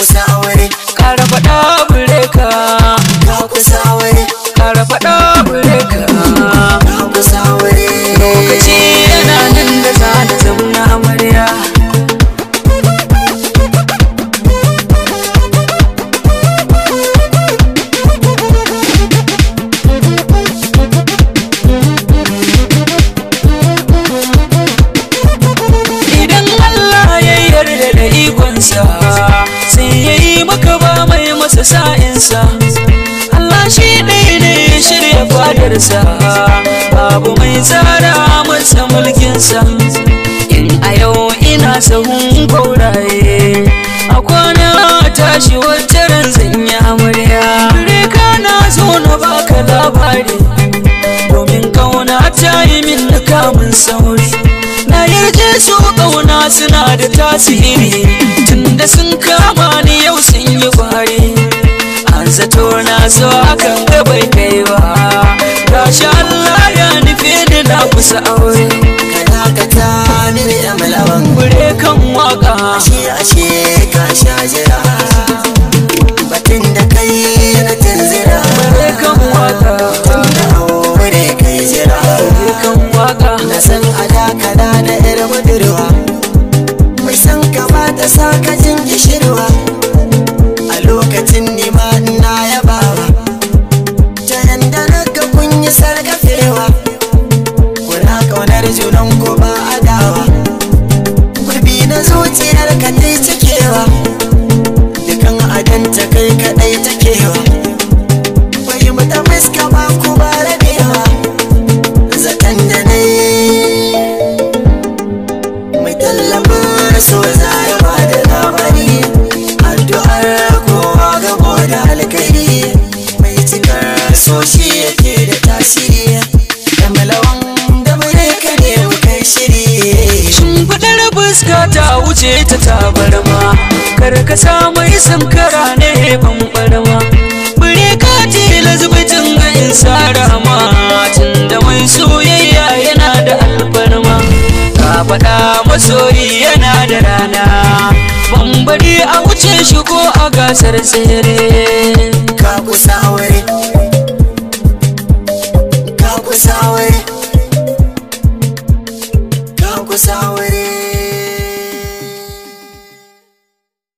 kusa aure. Kara faɗa bureka, Ka kusa aure. kara faɗa bureka. Ka kusa aure. Lokaci yana nan da za na zauna amarya. Idan Allah ya yarda da ikonsa, sai ya yi maka ba mai masa sa'insa. Allah shi ɗaya ne ya shirya fadarsa, babu mai tsara masa mulkinsa. In a yau ina sahun gauraye, a kwana tashi wacce ran zanya amarya. Reka na zo na baka labari, domin kauna ta yi min kamun sauri. Na yarje su kauna suna da tasiri, tunda sun kama ni yau sun yi kwari. An zato na so akan gabai kai ba, gashi Allah ya nufi da na kusa aure. Ka dakata mini da malawan. Bure kan waka, Ashe ka sha jira. Batun da kai na tanzira. bure kan waka, Tunda aure kai jira. bure kan waka. Na san alakana da yar budurwa, mai san ka ba ta sa ka jin gishirwa. A lokacin nima ina yabawa, ta yanda na ga kun yi sarkafewa. Kuna kaunar junan ku ba adawa, gurbi na zuciyar ka dai cikewa. Dukan adanta kai kadai takewa, bai mu ta fuska ba ku ba rabewa. Zaton da na yi mai tallafin so za ya ba da labari. Addu'ar kowa gabo da alkhairi, mai cikar so shi yake da tasiri. Da malawan da mai ka ne mu kai shiri. Shimfiɗar fuska ta wuce ta tabarma, kar ka sa mai sankara ne bambarma. Bure ka tila zubitin ga insara ma, tunda mai soyayya yana da alfarma. Ka faɗa masoyi yana da rana, bambari a wuce shi ko a gasar tsere.